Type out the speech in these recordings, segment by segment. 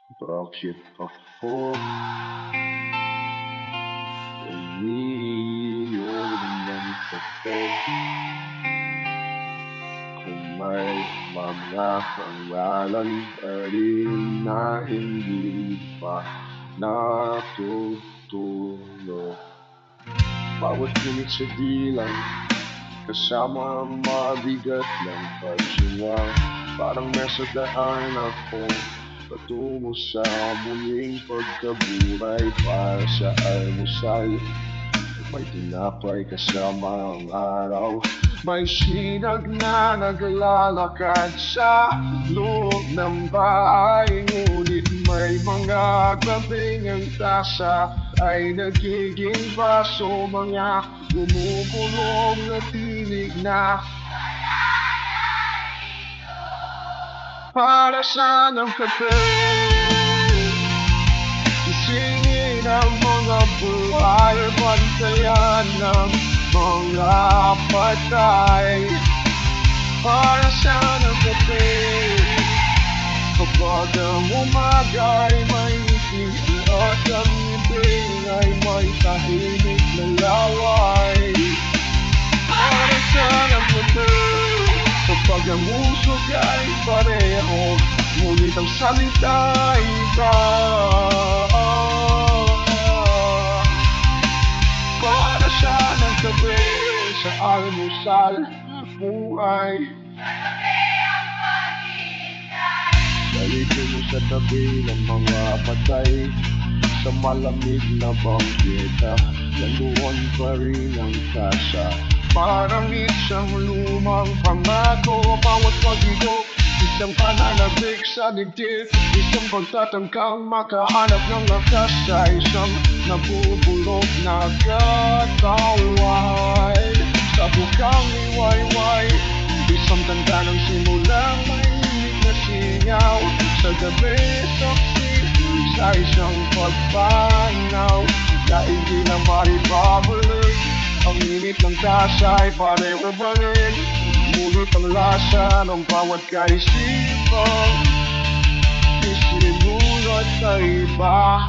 Bakit ako umiiyak ng sakit kung may mga pangalan pa rin na hindi pa natutulog? Bawat ginit sa dilang kasama ang mabigat ng pagsiwa. Parang nasa daan ako patungo sa muling pagkabuhay para sa almusal. May tinapay kasama ang araw. May sinag na naglalakad sa loob ng bahay. Ngunit may mga gabing ang tasa ay nagiging baso. Mga gumugulong na tinig na para saan ang kape. Isingin ang mga buhay, bantayan ng mga patay. Para saan ang kape? Kapag ang umaga ay may ngiti at ang ibig ay may tahimik na laway. Para saan ang kape? Kapag ang usok ay pareho, ngunit ang salita ay iba. Para saan ang gabi sa almusal buhay? Salito mo sa tabi ng mga patay, sa malamig na bangketa, laluan pa rin ang kasa. Parang isang lumang pangako, bawat pag-igo, isang pananabik sa dibdib, isang pagtatangkang makahanap ng lakas sa isang nabubulok na kataway. Sa bukang liwayway, isang tanda ng simulang mainit na singaw. Sa gabi saksi sa isang pagpanaw na hindi na maribabalik. Ang init ng tasa ay pareho pa rin, ngunit ang lasa ng bawat kaisipan isinulot sa iba.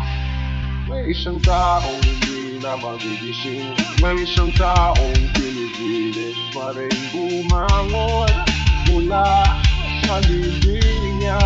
May isang taong hindi na magigising, may isang taong pinipilit pa rin bumangon mula sa libingan.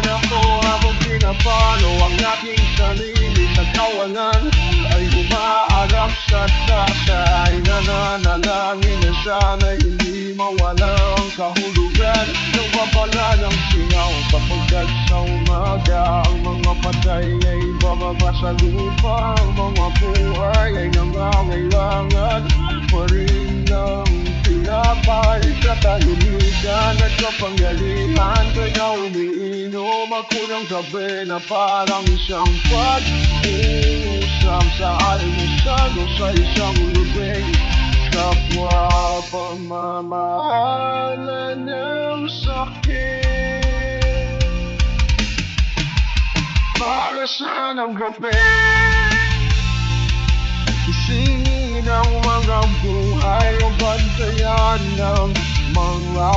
Ako habang pinapalo ang aking sarili sa kawalan, ay umaarap sa tasa, ay nananalangin na sana hindi mawala ang kahulugan ng babala ng singaw. Kapagkat sa umaga ang mga patay ay bababa sa lupa, ang mga buhay ay nangangailangan pa rin ng tinapay sa tahimikan at kapangyarihan. Kaya umiinom ako ng gabi na parang isang pag-uusap sa almusal o sa isang lubing. Kapwa pamamahalan ng sakit. Para saan ang gabi? Isingin ang mga buhay o bantayan ng mga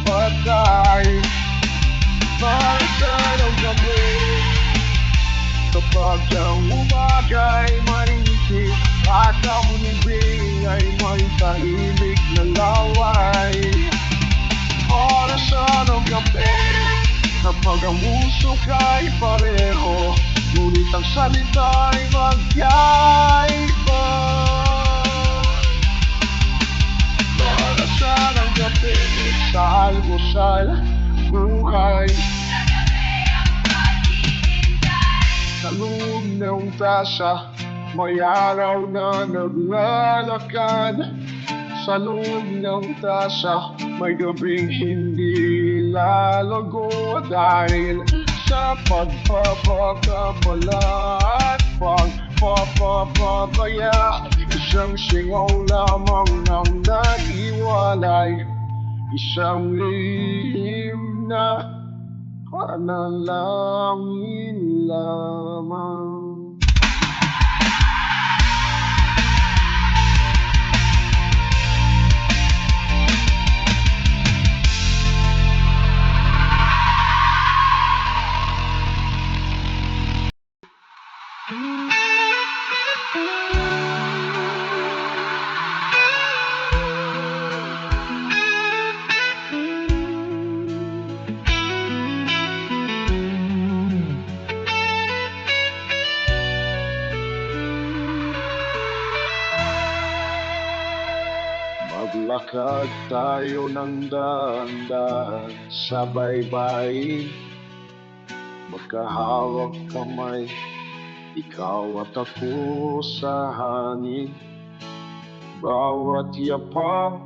patay. Para saan ang gabi? Kapag ang umaga ay mariniti at ang libing ay may tahimik na laway. Para saan ang gabi? Kapag ang usok ay pareho, ngunit ang salita ay magkaiba. Para saan ang gabi sa almusal buhay? Sa loob ng tasa, may araw na naglalakad. Sa loob ng tasa, may gabing hindi lalago. Dahil sa pagpapakabala at pagpapapabaya, isang singaw lamang ang nag-iwalay. Isang lihim na panalangin lamang. Lakad tayo ng dahan-dahan sa baybayin, magkahawak kamay, ikaw at ako sa hangin. Bawat yapak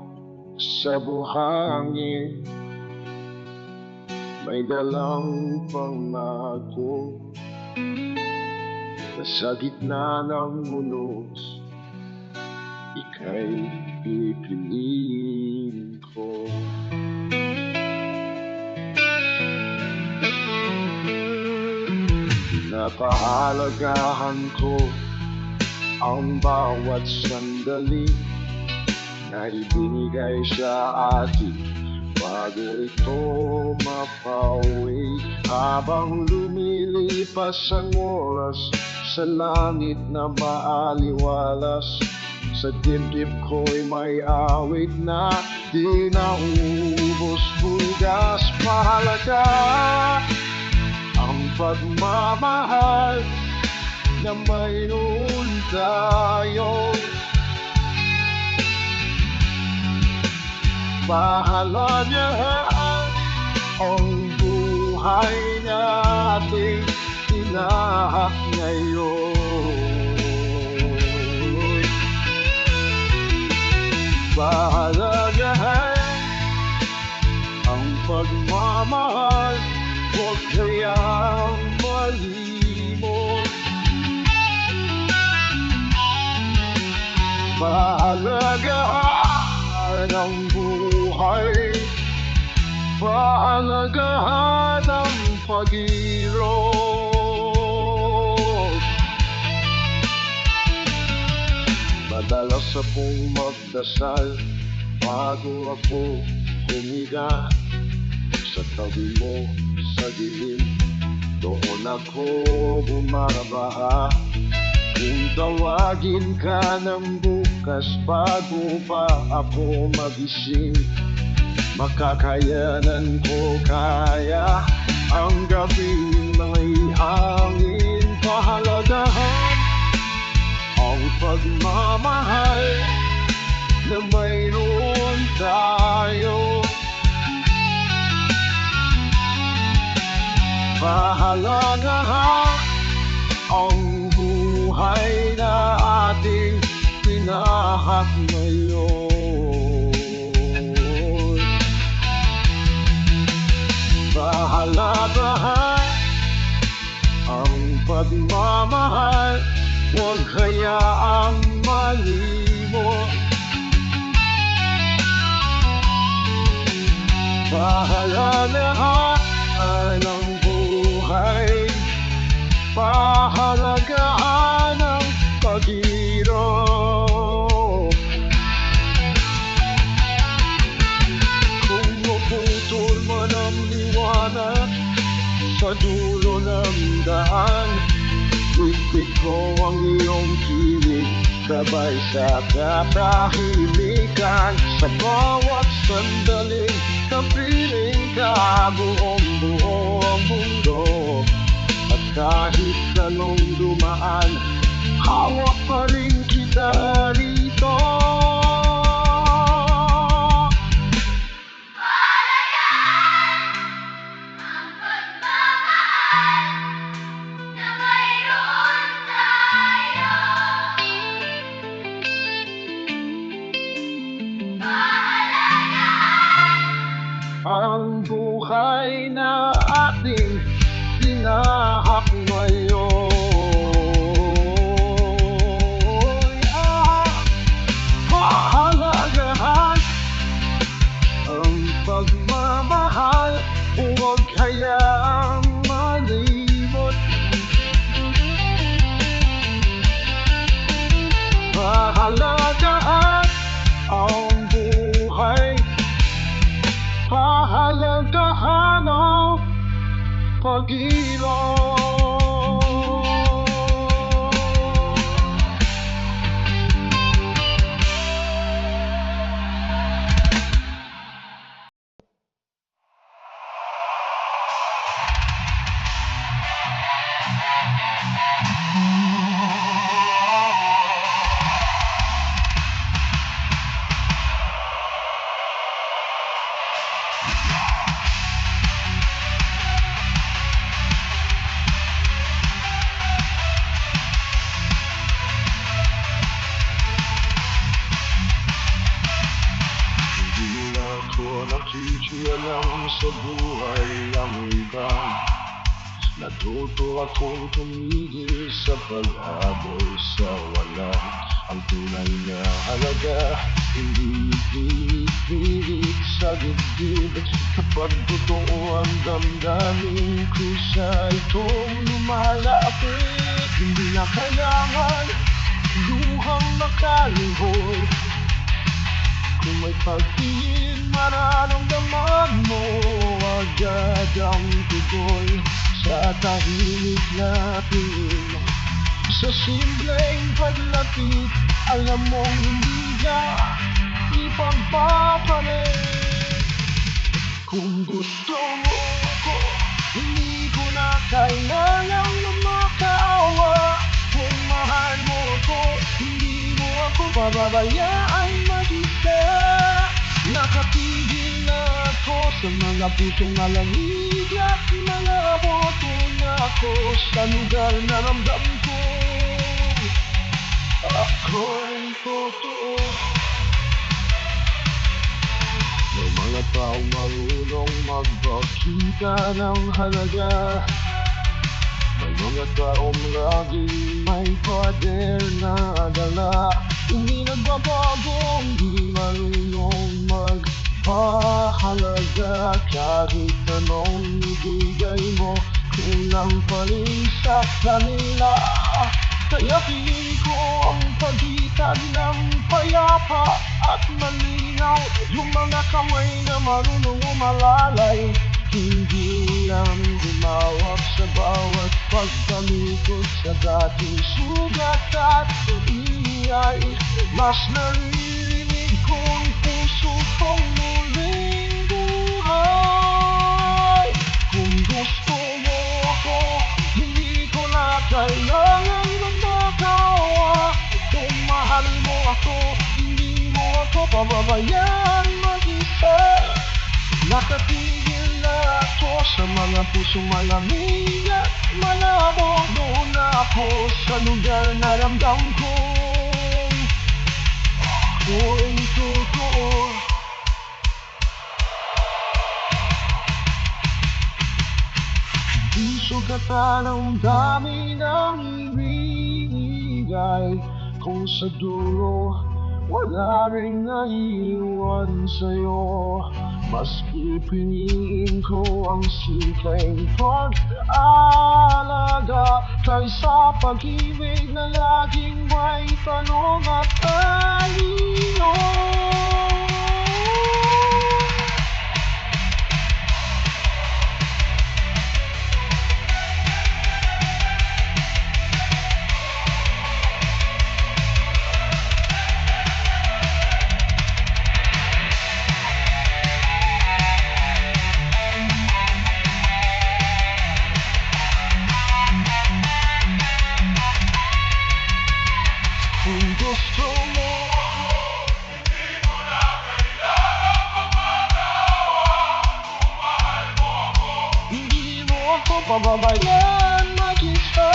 sa buhangin, may dalang pangako na sa gitna ng unos, ika'y pipiliin ko. Napahalagahan ko ang bawat sandali na ibinigay sa atin bago ito mapauwi. Habang lumilipas ang oras sa langit na maaliwalas, sa dibdib ko'y may awit na di naubos bugas. Mahalaga ang pagmamahal na mayroon tayo. Mahalaga ang buhay nating tinahak ngayon. Mahalaga ang pagmamahal, huwag kayang malimot. Mahalaga ang buhay, pahalagahan ang pag-irog. Madalas akong magdasal bago ako humiga. Sa tabi mo, sa dilim, doon ako bumabaha. Kung tawagin ka ng bukas bago pa ako magising, makakayanan ko kaya ang gabing may hangin. Pahalagahan ang pagmamahal na mayroon tayo. Pahalagahan ang buhay na ating tinahak ngayon. Pahalagahan ang pagmamahal, huwag hayaang malimot. Pahalagahan ang buhay, pahalagahan ang pag-irog. Kung maputol man ang liwanag sa dulo ng daan, bigbig ko ang iyong kilig, sabay sa katahimikan. Sa bawat sandaling kapiling ka, buong mundo. At kahit anong dumaan, hawak pa rin kita rito. Ang buhay na ating tinahak ngayon. Pahalagahan ang pagmamahal, huwag hayaang malimot. Pahalagahan ang buhay, pahalagahan ang pag-irog. Natuto akong tumigil sa pag-habol sa walang ang tunay na halaga. Hindi pilit sa dibdib kapag totoo ang damdamin ko sa itong lumalapit. Hindi na kailangan luhang makalihod. Kung may pagtingin, mararamdaman mo agad ang tugon sa tahimik na tingin. Sa simpleng paglapit, alam mong hindi ka ipagpapalit. Kung gusto mo ko, hindi ko na kailangang lumakaawa. Kung mahal mo ko, hindi mo ako pababayaan mag-isa. Nakatigil na ako sa mga pusong malamig at mga boto na ako sa lugar na ramdam ko. Ako'y totoo. May mga taong marunong magpakita ng halaga. May mga taong laging may pader na dala. Hindi nagbabago, hindi marunong magpahalaga. Kahit anong ibigay mo, kulang pa rin sa kanila. Kaya piling ko ang pagitan ng payapa at malinaw. Yung mga kamay na marunong umalalay, hindi lang humawak sa bawat pagpalikot sa dating sugat at iay. Mas naririnig kong puso kong muling buhay. Kung gusto mo ako, hindi ko na kailangan magmakawa. Kung mahal mo ako, hindi mo ako pababayaan mag-isa. Nakatigil na ako sa mga pusong malamig at malabo. Doon na ako sa lugar na ramdam ko. Ako'y totoo. Di sugatan ang dami ng ibigay, kung sa dulo wala rin naiiwan sa'yo. Maski piliin ko ang simpleng pag-aalaga kaysa pag-ibig na laging may tanong at talino. Kung gusto mo, hindi mo na kailangang magmakawa. Kung mahal mo ako, hindi mo ako pababayaan mag-isa.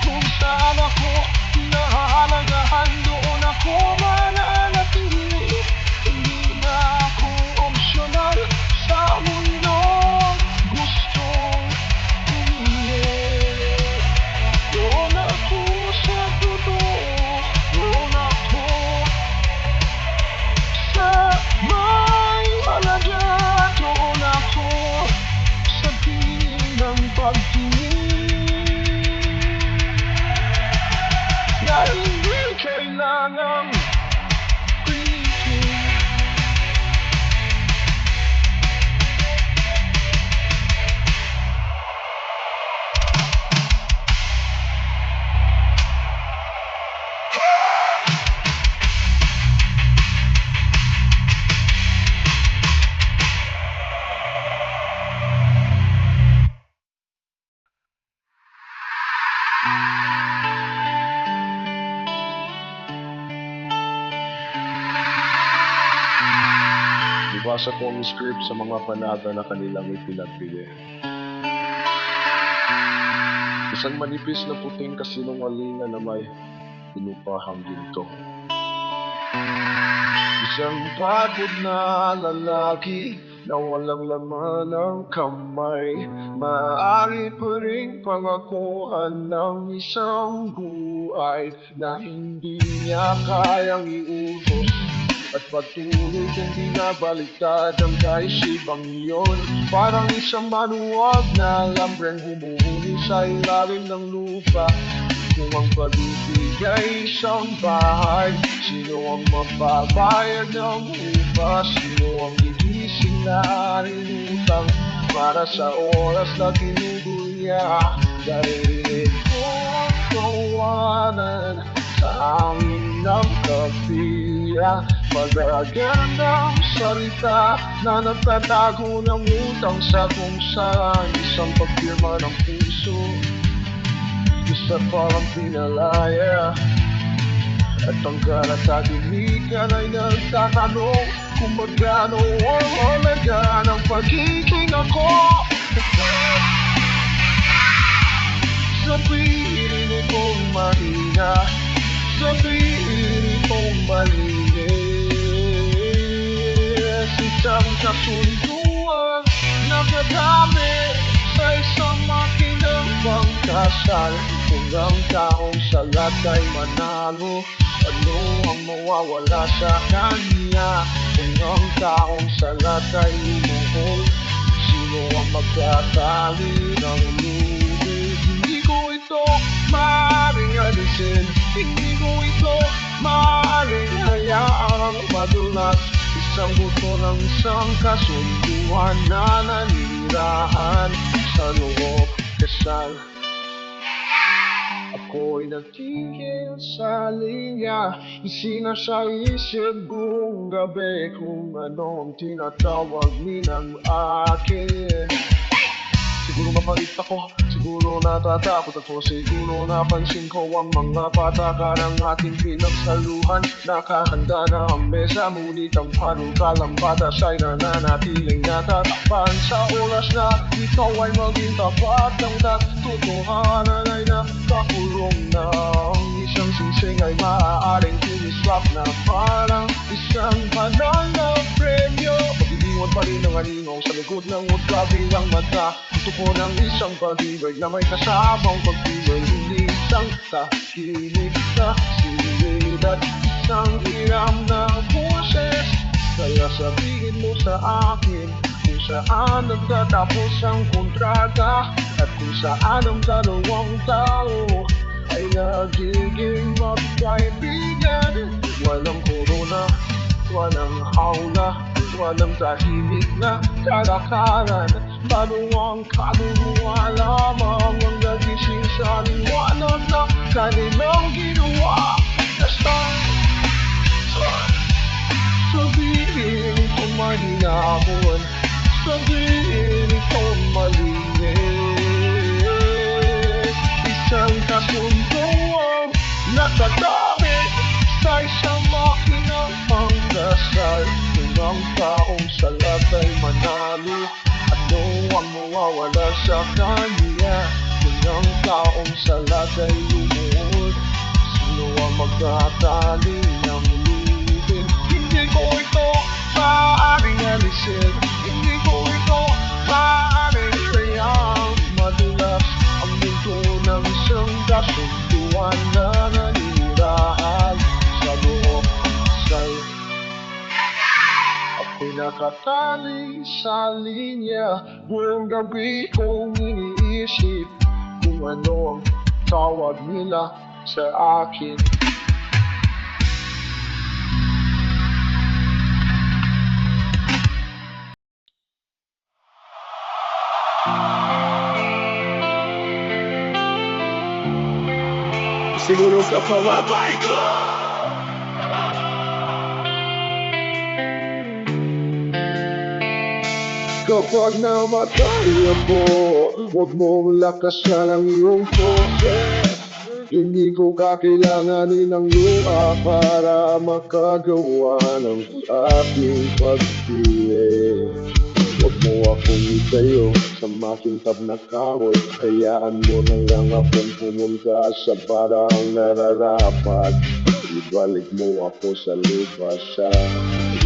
Kung saan ako nahahalagahan, doon ako mananatili. Hindi na ako opsyonal sa mundo gustong pumili. Doon ako sa totoo. Doon ako sa may halaga. Doon ako sa piling ng pagtingin na hindi kailangang pilitin. Nabasa ko ang script sa mga panata na kanilang ipinagbigay. Isang manipis na puting kasinungalingan na may pinupahang ginto. Isang pagod na lalaki na walang laman ng kamay. Maaari pa rin pangakuan ng isang buhay na hindi niya kayang iutos at patuloy kong binabaliktad ang kaisipang iyon. Parang isang manuwag na lambreng humuhuli sa ilalim ng lupa. Kung ang pag-ibig ay isang bahay, sino ang magbabayad ng upa? Sino ang gigising na rinutang para sa oras na tinugol niya? Dahil ito ang tawanan sa hangin ng kapiya, pag-agan ng salita na nagtatago ng utang sa kung saan isang pagpirma ng puso, isa parang pinalaya. At ang karatagimikan ay nagtatanong kung magkano ang halaga ng pagiging ako. Sabihin itong mahina, sabihin itong malinis, isang kasunduan na kadami sa isang makinang pangkasal. Kung ang taong salat ay manalo, ano ang mawawala sa kanya? Kung ang taong salat ay lumuhol, sino ang magtatali ng lubid? Hindi ko ito maaaring alisin, hindi ko ito maaaring hayaang madulas. Isang buto ng isang kasunduan na nanirahan sa loob kasal. Ako'y nagtigil sa linya, isinasaisip buong gabi kung ano ang tinatawag ninang akin. Siguro mapalit ako, siguro natatakot ako, siguro napansin ko ang mga pataka ng ating pinagsaluhan. Nakahanda na ang mesa, ngunit ang panukalang batas ay nananatiling natatakpan. Sa oras na ikaw ay maging tapat, ang katotohanan ay nakakulong na. Ang isang singsing ay maaaring tinislap na parang isang banal na premyo. Pag-iwan pa rin ang aningaw sa likod ng mutla bilang mata. Gusto ko ng isang pag-ibig na may kasamang pag-ibig, hindi isang tahimik na silid at isang hiram na boses. Kaya sabihin mo sa akin kung saan nagtatapos ang kontrata at kung saan ang dalawang tao ay nagiging magkaibigan. Walang korona, walang hawla, walang tahimik na kalakaran. Maluwang kaluluwa lamang ang nagising sa liwanag na kanilang ginawa. Sabihin kung mahinahon, sabihin kung malinis. Isang kasunduan na kadami sa isang makinang pangkasal. Kung ang taong salat ay manalo, ano ang mawawala sa kanya? Kung ang taong salat ay lumuhod, sino ang magtatali ng lubid? Hindi ko ito maaaring alisin, hindi ko ito maaaring hayang madulas. Ang mundo ng isang kasunduan na nanirahan sa loob kasal. Ako'y nakatali sa linya, buong gabi kong iniisip kung ano ang tawag nila sa akin. Siguro ka pamabay ko. Kapag namatay ako, huwag mong lakasan ang iyong poses. Hindi ko kakailanganin ng luha para makagawa ng aking pagpili. Huwag mo akong itayo sa makintab na kahoy, hayaan mo na lang akong pumunta sa parang nararapat. Ibalik mo ako sa lupa sa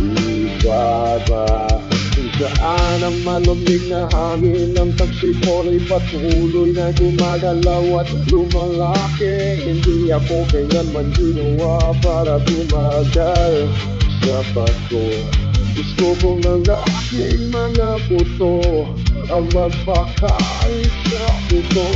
ibaba. Kung Saan ang malamig na hangin ng tagsiko'y patuloy na gumagalaw at lumalaki. Hindi ako kailanman ginawa para tumagal sa pato. Gusto ko ng aking mga puto ang magpakain sa puto.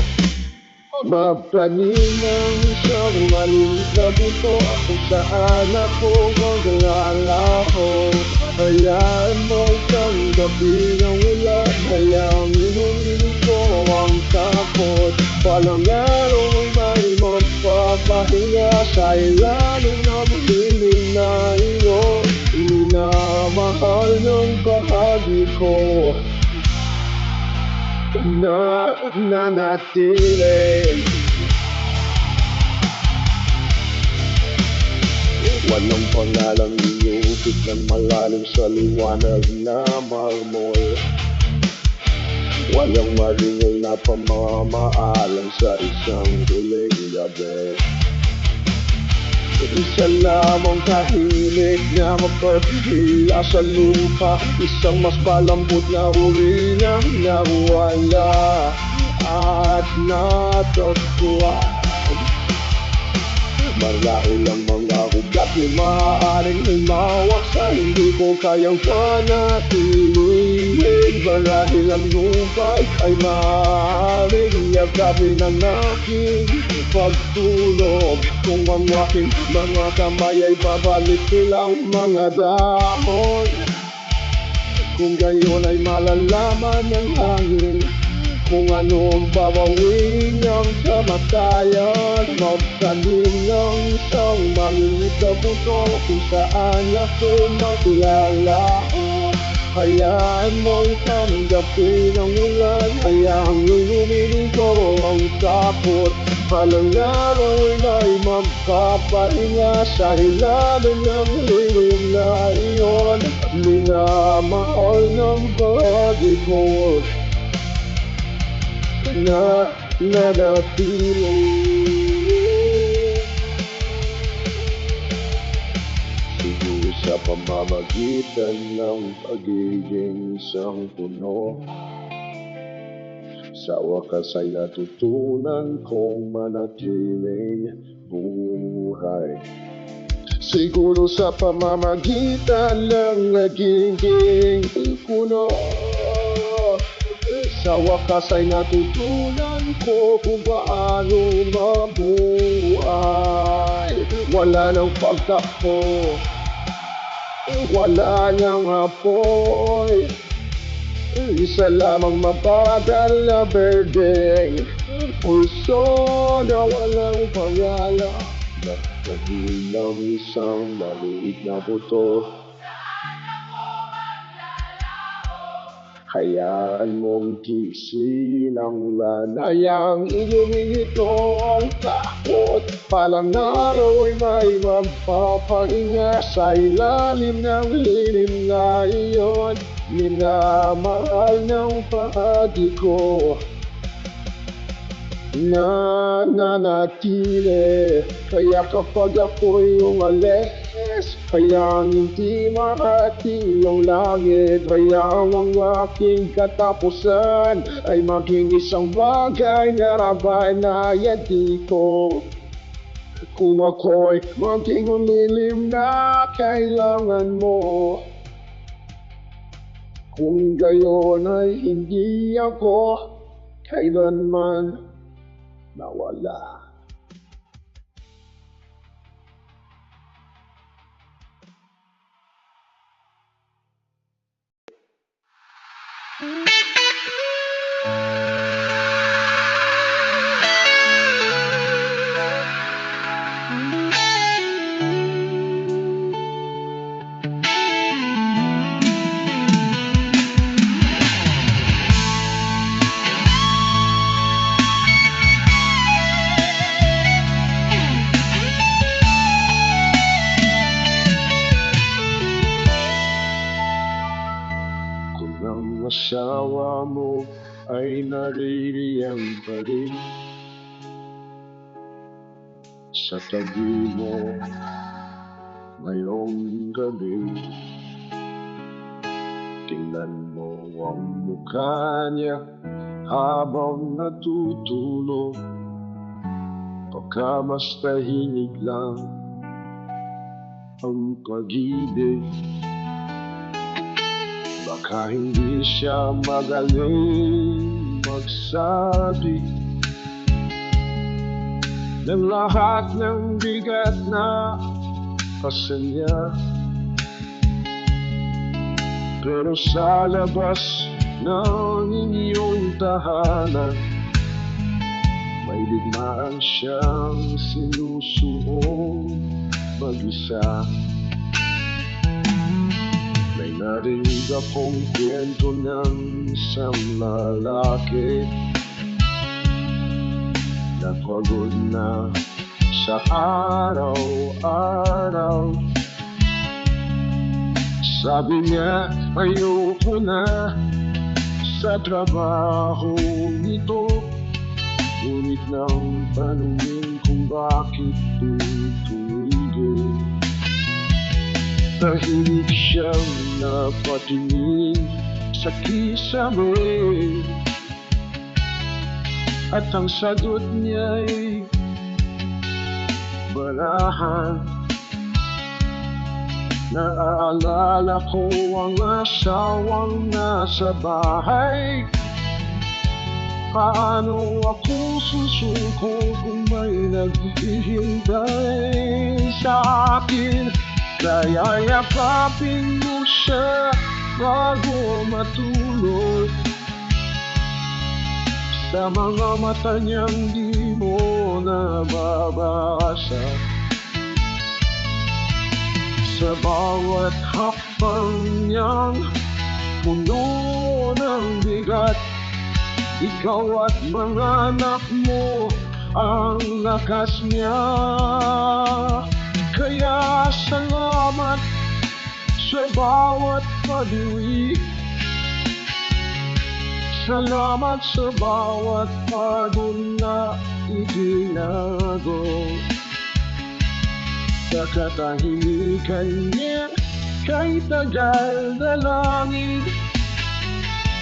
Magtanim ng isang maliit na buto kung saan ako maglalaho. Hayaan mo tanggapin ang ulan, hayaan inumin ko ang takot. Walang araw may magpapahinga sa ilalim ng dilim na iyo. Minamahal ng kahagi ko na nanatili. Walang pangalang iuukit ng malalim sa liwanag na marmol. Walang maringay na pamamaalam sa isang huling gabi. Isa lamang tahimik na mapapihila sa lupa. Isang mas palambot na uri na nawala at natagpuan. Marahil ang mga ugat ay maaaring lumawak sa hindi ko kayang panatilihin. Marahil ang lupa ay maaaring yakapin ang aking pagtulog. Kung ang aking mga kamay ay babalik silang mga dahon, kung gayon ay malalaman ng hangin kung ano ang babawin ng kamatayan. Magtanim ng isang maliit na puto kung saan ako maglalaho. Hayaan mo tanggapin ang ulan, hayaan inumin ko ang takot. Walang araw ay magpapahinga sa ilalim ng lilim na iyon. Minamahal ng bahagi ko na nanatili. Siguro sa pamamagitan ng pagiging isang puno, sa wakas ay natutunan kong manatiling buhay. Siguro sa pamamagitan ng nagiging puno, sa wakas ay natutunan ko kung paano mabuhay. Wala nang pagtakbo, wala nang apoy, isa lamang mabagal na berdeng puso na walang pangalan. Nagtanim ng isang maliit na buto, hayaan mong tiisin ang ulan, hayaan inumin ito ang takot. Palang araw ay may magpapahinga sa ilalim ng lilim na iyon. Minamahal ng bahagi ko na nanatili. Kaya kapag ako'y umalis, hayaan hindi makati ang langit. Hayaan ang aking katapusan ay maging isang bagay na rabay na yati ko. Kung ako'y maging umilim na kailangan mo, kung gayon ay hindi ako kailanman nawala. Ang asawa mo ay naririyan pa rin sa tabi mo ngayong gabi. Tingnan mo ang mukha niya habang natutulog. Baka mas tahimik lang ang pag-ibig. Baka hindi siya magaling magsabi ng lahat ng bigat na kasanya. Pero sa labas ng inyong tahanan, may digmaan siyang sinusuong mag-isa. May narinig akong kwento ng isang lalaki na pagod na sa araw-araw. Sabi niya, ayoko na sa trabaho nito. Ngunit nang tanungin kung bakit tutuloy, tahimik siyang napatingin sa kisame. At ang sagot niya'y barahan. Naaalala ko ang asawang nasa bahay. Paano ako susuko kung may naghihintay sa akin? Kaya yakapin mo siya bago matulog. Sa mga mata niyang di mo nababasa. Sa bawat hakbang niyang puno ng bigat, ikaw at mga anak mo ang lakas niya. Kaya salamat sa bawat pag-uwi. Salamat sa bawat pagod na itinago. Sa katahimikan niya kay tagal na langit,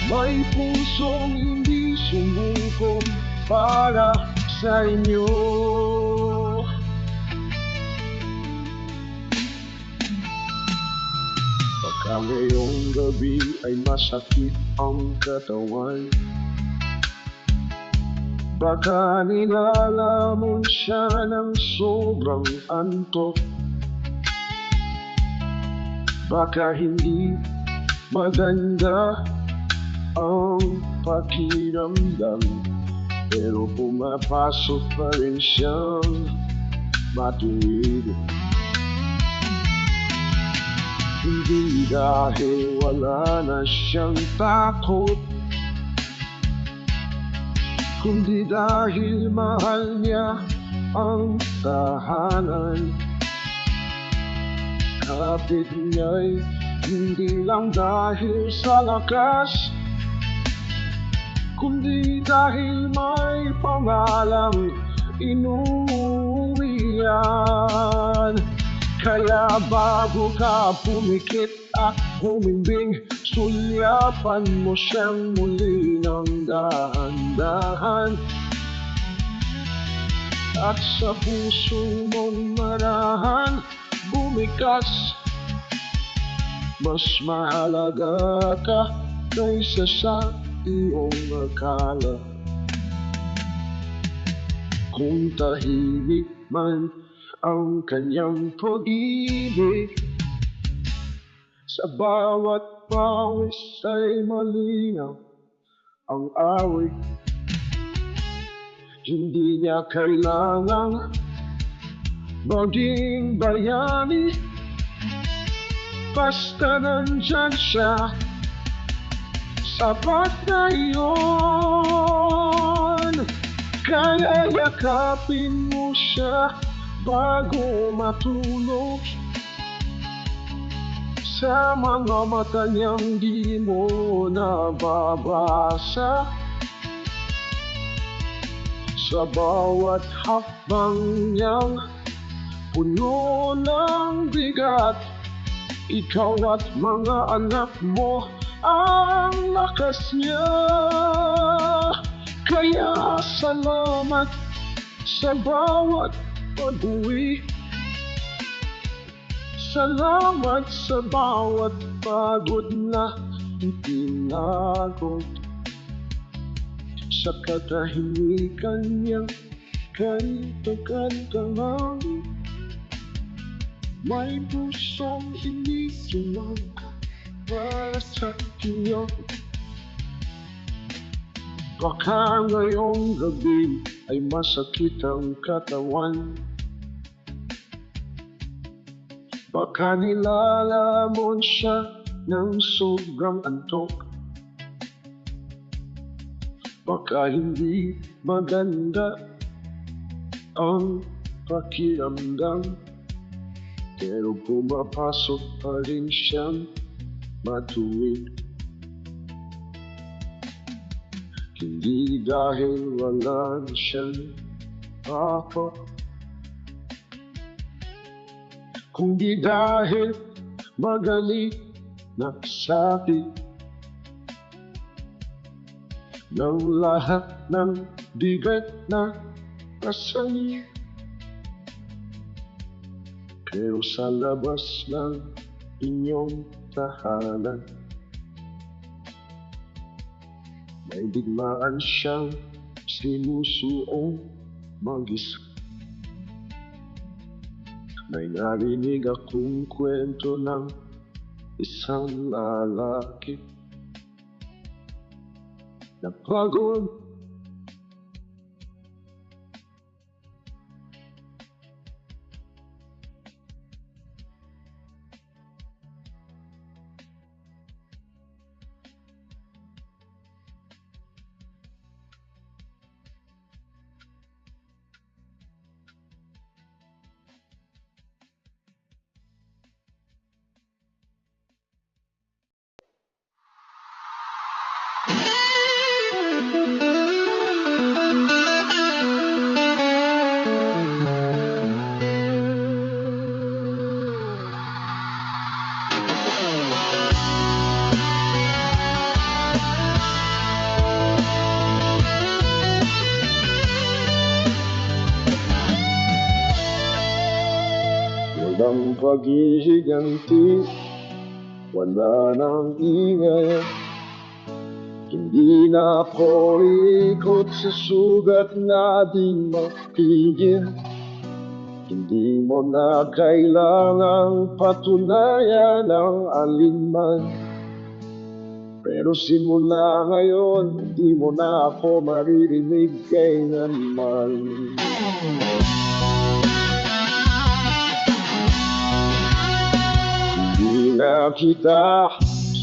may pusong hindi sumuko para sa inyo. Baka ngayong gabi ay masakit ang katawan. Baka nilalamon siya ng sobrang antok. Baka hindi maganda ang pakiramdam, pero pumapasok pa rin siyang matuwid. Hindi dahil wala na siyang takot, kundi dahil mahal niya ang tahanan. Kapit niya'y hindi lang dahil sa lakas, kundi dahil may pangalang inuwian. Kaya bago ka pumikit at humimbing, sulyapan mo siyang muli ng dahan-dahan. At sa puso mong marahan bumikas, mas mahalaga ka kaysa sa iyong akala. Kung tahimik man ang kanyang pag-ibig, sa bawat pawis ay malinaw ang awit. Hindi niya kailangang maging bayani, basta nandyan siya, sapat na iyon. Kaya yakapin mo siya bago matulog. Sa mga mata niyang di mo nababasa, sa bawat hakbang niyang puno ng bigat, ikaw at mga anak mo ang lakas niya. Kaya salamat sa bawat pag-uwi. Salamat sa bawat pagod na itinago. Sa katahimikan niya kanta-kanta may pusong iniiwan para sa inyo. Baka ngayong gabi ay masakit ang katawan. Baka nilalamon siya ng sobrang antok. Baka hindi maganda ang pakiramdam, pero pumapasok pa rin siyang matuwid. Hindi dahil wala na siyang papa, kundi dahil magaling nagsabi ng lahat ng bigat na kasali. Pero sa labas ng inyong tahanan, may digmaan siyang sinusuong mag-isa. May narinig akong kwento ng isang lalaki na pagod walang paghihiganti, wala nang ingay. Hindi na ako ikot sa sugat na di mapigil. Hindi mo na kailangang patunayan ang alinman. Pero simula ngayon, di mo na ako maririnig kailanman. Hindi na kita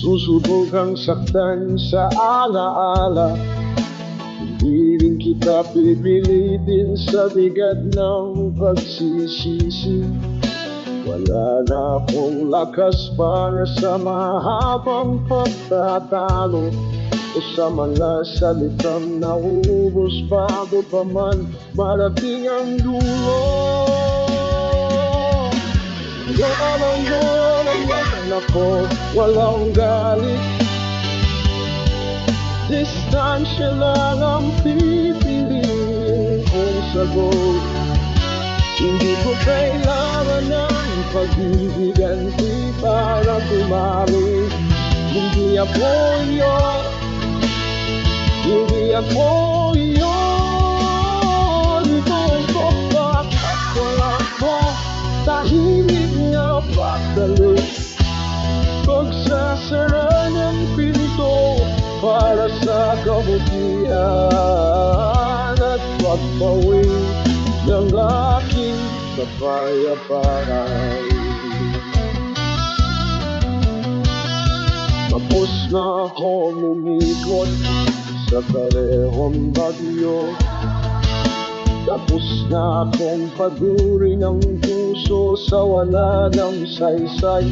susubukang saktan sa alaala. Hindi rin kita pipilitin sa bigat ng pagsisisi. Wala na akong lakas para sa mahabang pagtatalo o sa mga salitang nauubos bago pa man marating ang dulo. Walang ako, walang galit. Distansya lang ang pipiliin kong sagot. Hindi ko kailangan ng pag-ibiganti para tumali. Hindi ako yun, hindi ako yun. Ito bakit wala ko, tahimik nga pagdalo. Pagsasara ng pinto para sa kabutihan at pagbawi ng aking kapayapaan. Tapos na ako lumikot sa karehong bagyo. Tapos na akong pagurin ang puso sa wala ng saysay.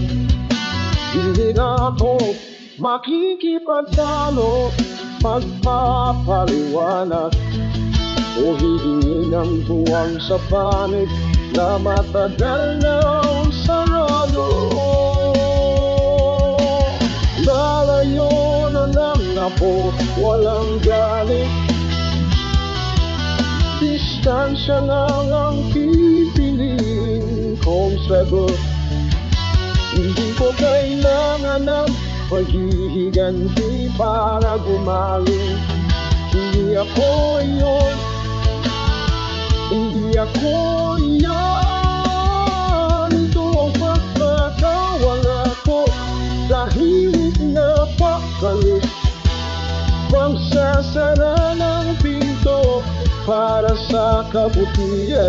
Hindi na ako makikipagtalo, magpapaliwanag o hihingin ng buwang sa panig na matagal na sarado. Lalayo ako walang galit. Distansya lang ang pipiliin kong sagot. Hindi ko kailangan ng paghihiganti para gumaling. Hindi ako yun, hindi ako yan. Ito ang pagkakawala ko, tahimik na pakalis. Pagsasara ng pinto para sa kabutihan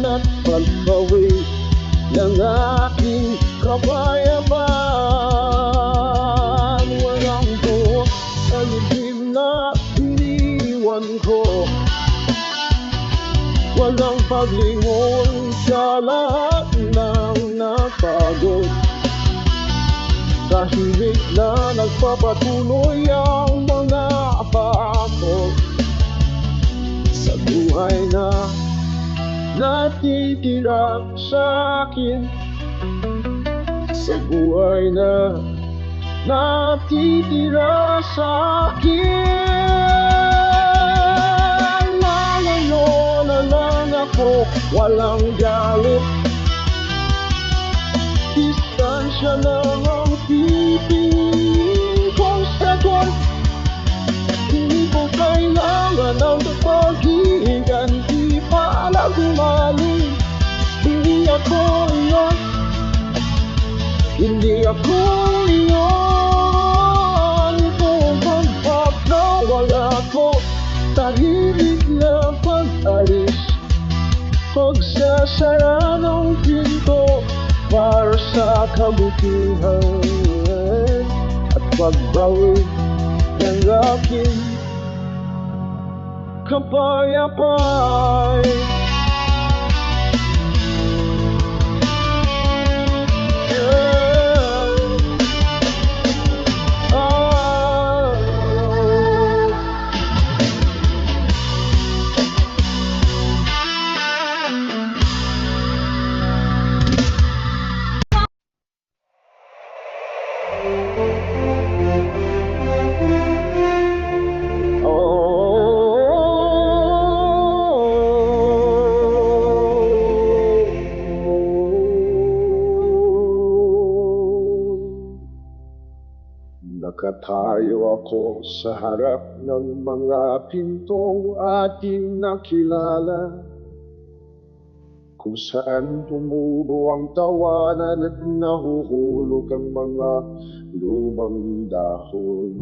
at pagbawi ng aking kapayapaan. Walang buhok sa lubim na iniwan ko, walang paglingon sa lahat ng napagod. Tahimik na nagpapatuloy ang mga pako sa buhay na natitira sa akin, sa buhay na natitira sa akin. Lalayo na lang ako, walang galit. Distansya lang ang pipiliin kong sagot. Hindi ko kailangan ng paghihiganti para gumaling. Hindi ako yun, hindi ako yun. Ito ang pagpapawala ko, tahimik na pag-alis. Pagsasara ng pinto para sa kabutihan at pagbawi ng aking kapayapaan. Nakatayo ako sa harap ng mga pintong ating nakilala, kung saan tumubo ang tawanan at nahuhulog ang mga lumang dahon.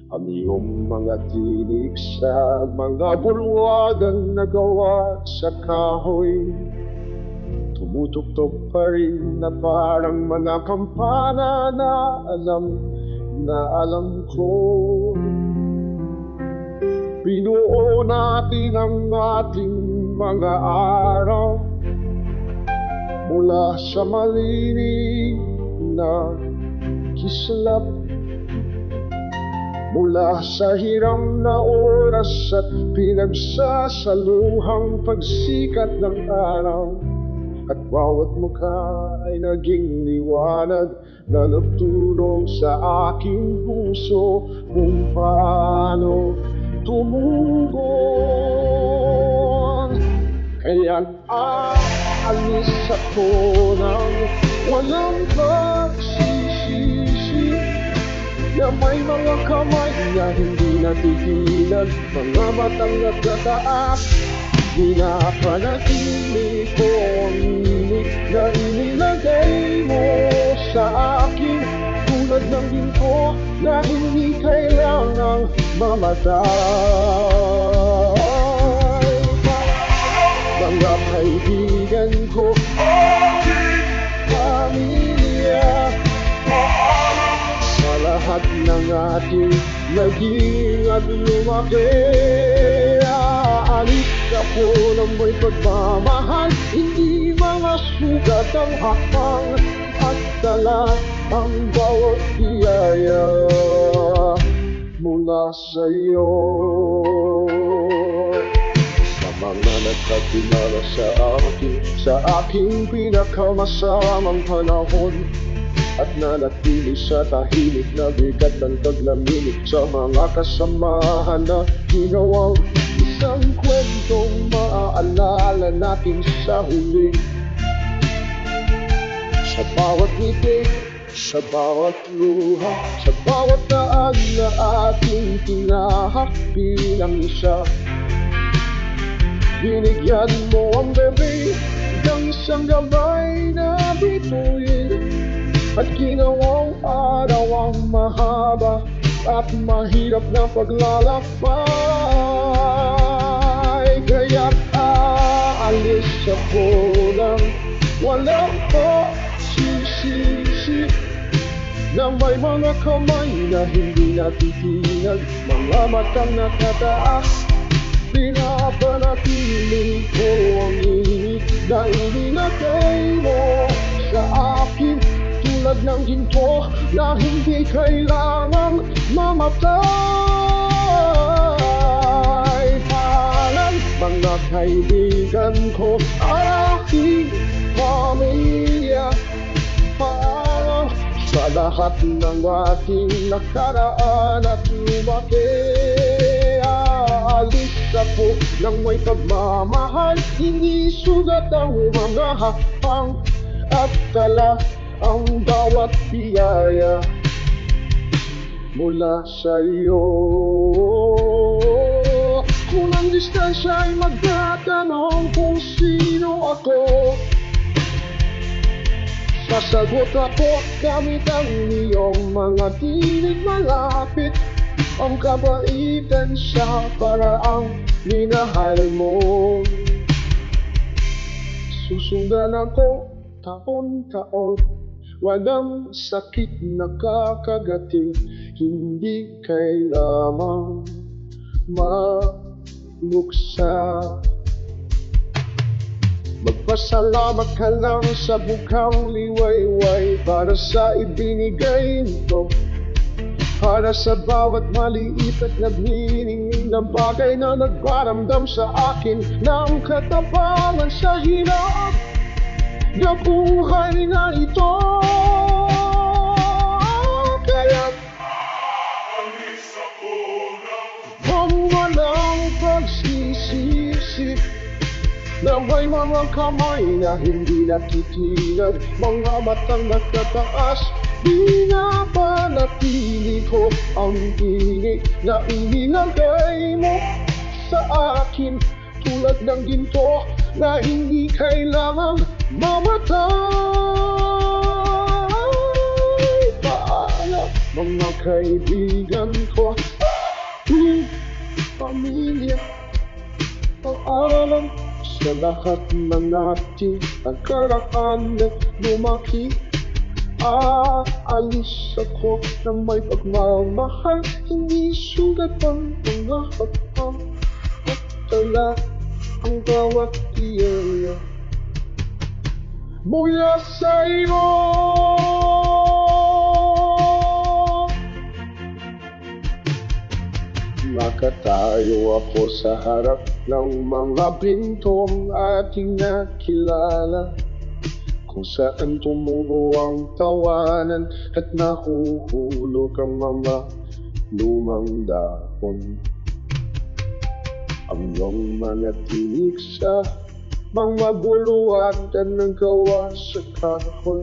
Ang iyong mga tinig sa mga bulwagang nagawa sa kahoy, tumutuktok pa rin na parang mga kampana na alam ko. Binuo natin ang ating mga araw mula sa malinig na kislap, mula sa hiram na oras at pinagsasaluhang pagsikat ng araw. At bawat mukha ay naging liwanag na nagtulong sa aking puso kung paano tumugon. Kaya't aalis ako ng walang pagsisisi, na may mga kamay na hindi natigilan, mga matang nagtataas. Pinapanatili ko ang init na inilagay mo sa akin, tulad ng ginto na hindi kailangang mamatay. Mga kaibigan ko, pamilya, sa lahat ng ating naging at lumaki, aalis ako ng may pagmamahal, hindi mga sugat ang hakbang, at dala ang bawat biyaya mula sa iyo. Sa mga nagkakilala sa aking pinakamasamang panahon, at nanatili sa tahimik na bigat ng paglamig sa mga kasamahan na ginawang isang kwentong maaalala natin sa huli. Sa bawat ngiti, sa bawat luha, sa bawat daan na ating tinahak bilang isa, binigyan mo ang bebe ng isang gabay na bituin at ginawang araw ang mahaba at mahirap na paglalakbay. Kaya't aalis ako ng walang pagsisisi na may mga kamay na hindi natitinag, mga matang nakataas. Pinapanatili ko ang init na ininagay mo sa akin, tulad ng ginto na hindi kailangang mamatay. Paalam mga kaibigan ko, aking pamilya, paalam sa lahat ng ating nakaraan at lumaki. Alis ako ng may pagmamahal, hindi sugat ang mga hakbang at tala ang bawat biyaya mula sa iyo. Kung ang distansya ay magtatanong kung sino ako, sasagot ako gamit ang iyong mga tinig malapit. Ang kabaitan sa paraang minahal mo. Susundan ako taon-taon, walang sakit na kakagating, hindi kailangang maluksa. Magpasalamat ka lang sa bukang liwayway para sa ibinigay nito, para sa bawat maliit at nagniningning na bagay na nagparamdam sa akin ng katapangan sa hirap na buhay na ito. Kaya't aalis ako ng walang pagsisisi na may mga kamay na hindi natitinag, mga matang nagtataas. Pinapanatili ko ang tinig na ininagay mo sa akin, tulad ng ginto na hindi kailangang mamatay. Paalam mga kaibigan ko, pamilya, paalam sa lahat ng ating nakaraan na lumaki. Aalis ako na may pagmamahal, hindi sugat ang mga hakbang at tala ang bawat biyaya mula sa iyo. Nakatayo ako sa harap ng mga pintong ating nakilala, kung saan tumugo ang tawanan at nahuhulog ang mga lumang dahon. Ang iyong mga tinig sa mga buluan na nagawa sa kahon,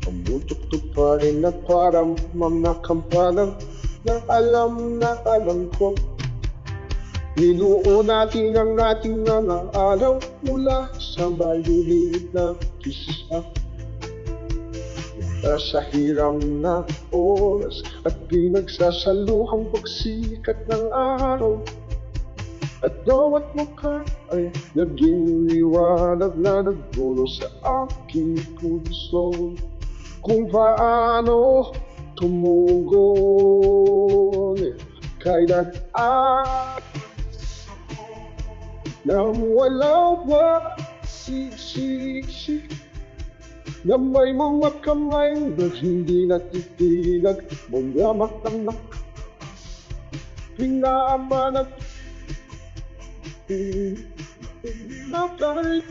ang butok pa rin at parang mga kampalang na alam ko. Niluon natin ang ating mga araw mula sa maliliit na isa, sa hiram na oras at pinagsasaluhang pagsikat ng araw. At bawat mukha ay naging liwanag na nagdulo sa aking puso, kung paano tumugon kailan nang walang pagsisisi na may mga kamay na hindi natitinag, mga matang pinaamanat pinatay.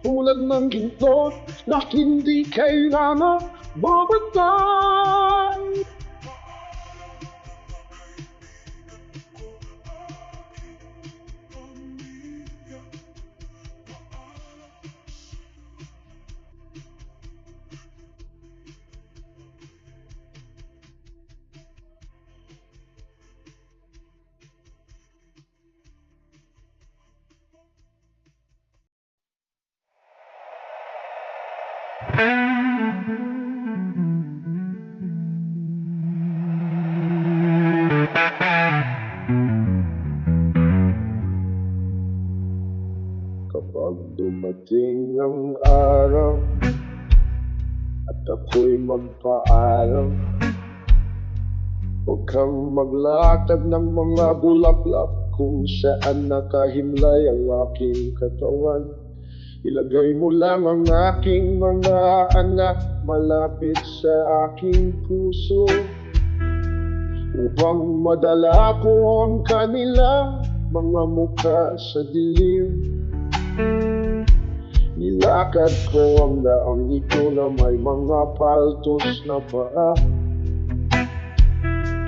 tulad ng ginto na hindi kailangan mamatay. Kapag dumating ang araw at ako'y magpaalam, huwag kang maglatag ng mga bulaklak kung saan nakahimlay ang aking katawan. Ilagay mo lang ang aking mga anak malapit sa aking puso, upang madala ko ang kanilang mga mukha sa dilim. Nilakad ko ang daang ito na may mga paltos na paa.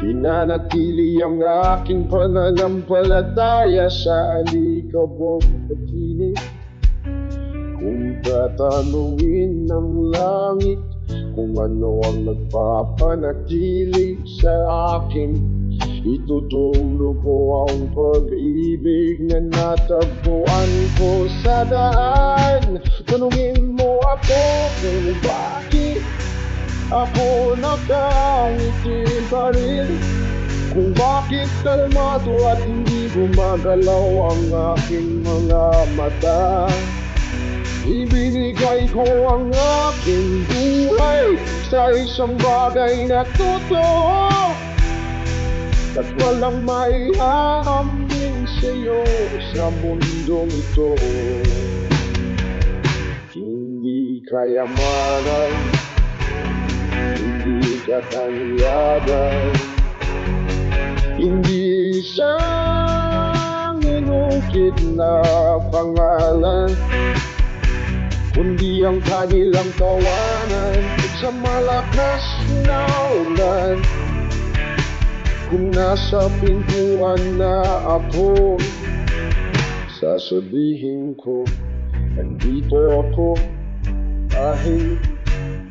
Pinanatili ang aking pananampalataya sa alikabok at init. Kung tatanungin ng langit kung ano ang nagpapanatili sa akin, ituturo ko ang pag-ibig na natagpuan ko sa daan. Tanungin mo ako kung bakit ako nakangiti pa rin, kung bakit kalmado at hindi gumagalaw ang aking mga mata. Ibinigay ko ang aking buhay sa isang bagay na totoo, at walang maiaambing sa'yo sa mundong ito. Hindi kayamanan, hindi katanyagan, hindi isang inukit na pangalan, kundi ang kanilang tawanan sa malakas na ulan. Kung nasa pintuan na ako, sasabihin ko, nandito ako dahil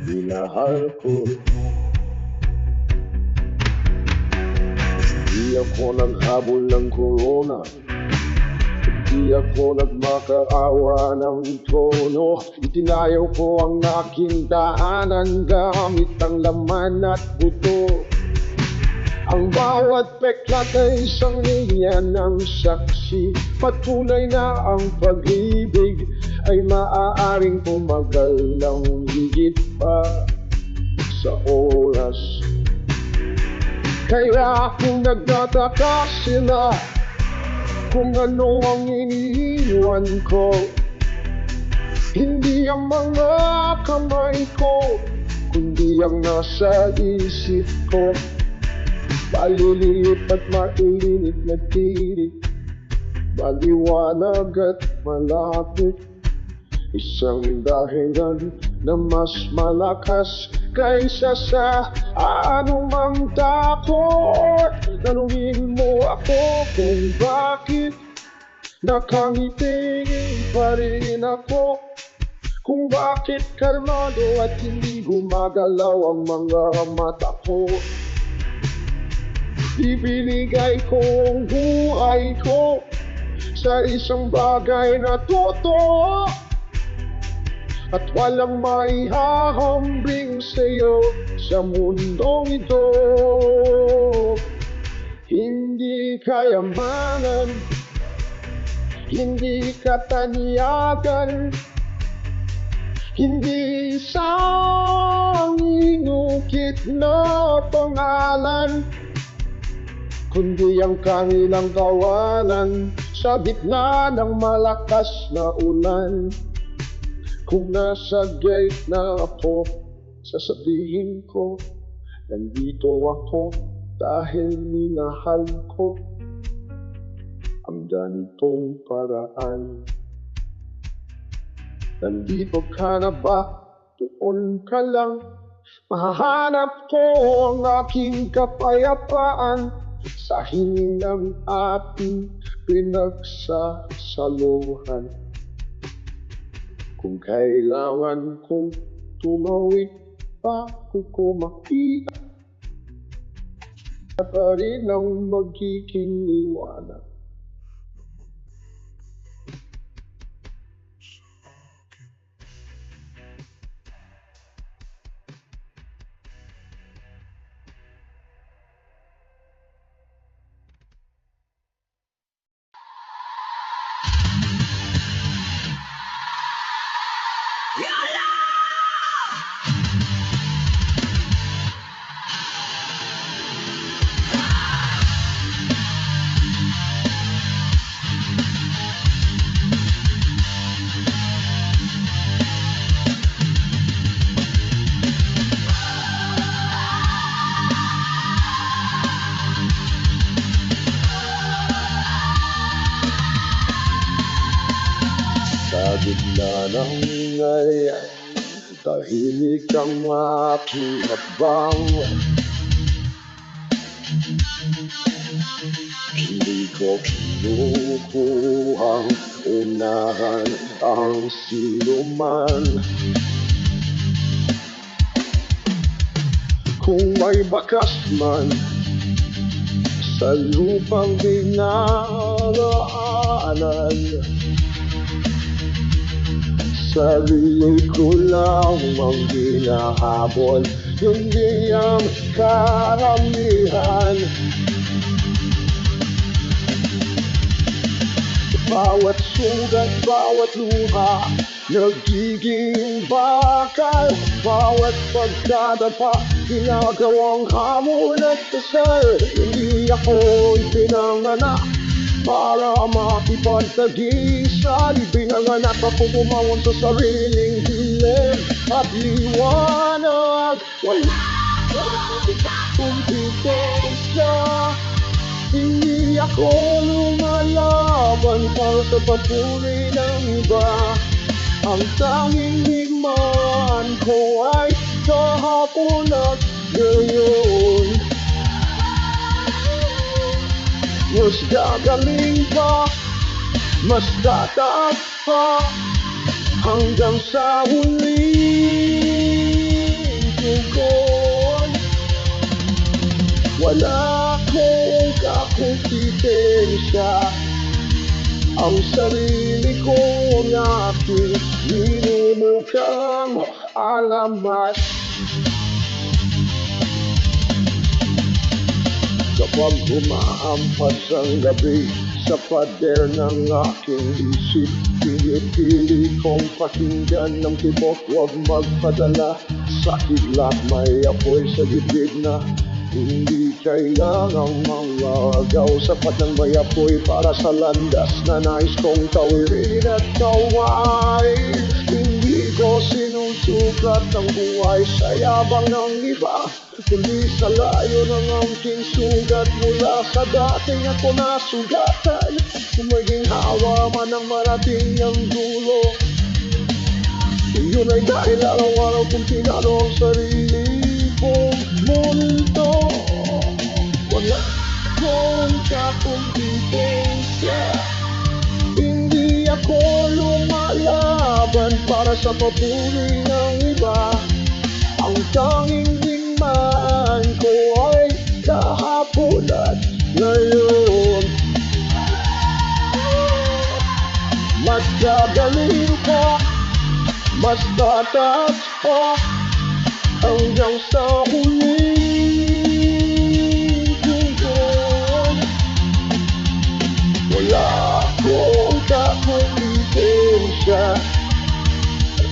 minahal ko. Hindi ako naghabol ng corona, hindi ako nagmakaawa ng trono. Itinayo ko ang aking daanan gamit ang laman at buto. Ang bawat peklat ay isang linya ng saksi, patunay na ang pag-ibig ay maaaring tumagal ng higit pa sa oras. Kaya kung nagtataka sila kung ano ang iniiwan ko, hindi ang mga kamay ko, kundi ang nasa isip ko. Maliliit at mainit na tirik, maliwanag at malapit. Isang dahilan na mas malakas kaysa sa anumang takot. Tanungin mo ako kung bakit nakangiti pa rin ako, kung bakit kalmado at hindi gumagalaw ang mga mata ko. Ibinigay ko ang buhay ko sa isang bagay na totoo, at walang maihahambing sa'yo sa mundong ito. Hindi kayamanan, hindi katanyagan, hindi isang inukit na pangalan, kundi ang kanilang kawalan sa gitna ng malakas na ulan. Kung nasa gate na ako, sasabihin ko, nandito ako dahil minahal ko. Ang ganitong paraan Nandito ka na ba? Doon ka lang. Mahahanap ko ang aking kapayapaan sa hingin ng ating pinagsasaluhan. Kung kailangan kong tumawid bago ko makita pa rin ang magiging liwanag. Sa gitna ng ngayon, tahimik ang aking habang. Hindi ko kinukuhang unahan ang sinuman. Kung may bakas man sa lupang dinaraanan, sarili ko lang ang hinahabol, hindi ang karamihan. Bawat sugat, bawat luha, nagiging bakal. Bawat pagkadapa, ginagawang hamon at dasal. Hindi ako ipinanganak para makipagtagisa. Ipinanganak ako bumangon sa sariling dilim at liwanag. Wala akong kompetensya, hindi ako lumalaban para sa papuri ng iba. Ang tanging higmaan ko ay kahapon at ngayon. Mas gagaling pa, mas tataas pa, hanggang sa huling tugon. Wala akong kakumpetensya, ang sarili ko ang aking minumukhang alamat. Kapag umaampas ang gabi sa pader ng aking isip, pinipili kong pakinggan ng tibok, huwag magpadala sa kilat. May apoy sa bibig na hindi kailangang mangagaw. Sapat ng may apoy para sa landas na nais kong tawirin at kawain. Hindi ko sinusukat ng buhay sa yabang ng iba, kundi sa layo ng aking sugat mula sa dating ako nasugatan. Kung maging hawa man ang marating ang dulo, iyon ay dahil araw-araw kong tinalo ang sarili kong mundo. Wala akong kakumpetensya, hindi ako lumalaban para sa papuri ng iba. Ang tanging higmaan ko ay kahapon at ngayon. Mas gagaling ka, mas tataas pa, hanggang sa huling tugon. Wala akong kakumpetensya,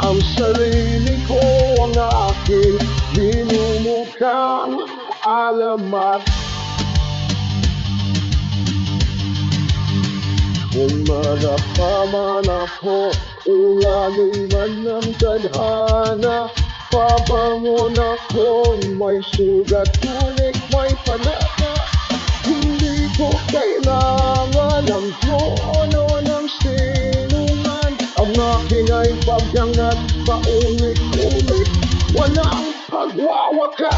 ang sarili ko ang aking minumukhang alamat. Kung manapaman ako, ulanin man ng tadhana, pabangon ako, may sugat, ngunit may panata. Hindi ko kailangan ng trono ng sinuman, ang aking ay pagbibyagang at paulit-ulit, walang pagwawakas.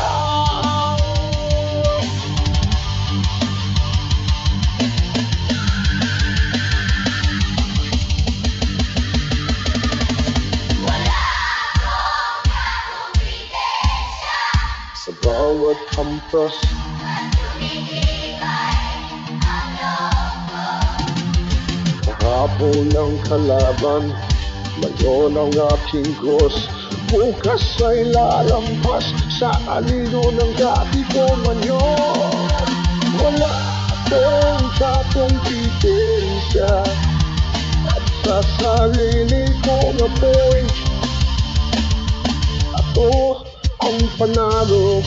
Sa bawat hampas kahapon ng kalaban, ngayon ang aking Diyos. Bukas ay lalampas sa alino ng dati kong anyo. Wala akong tapong pitensya at sa sarili kong apoy, ako ang panalo.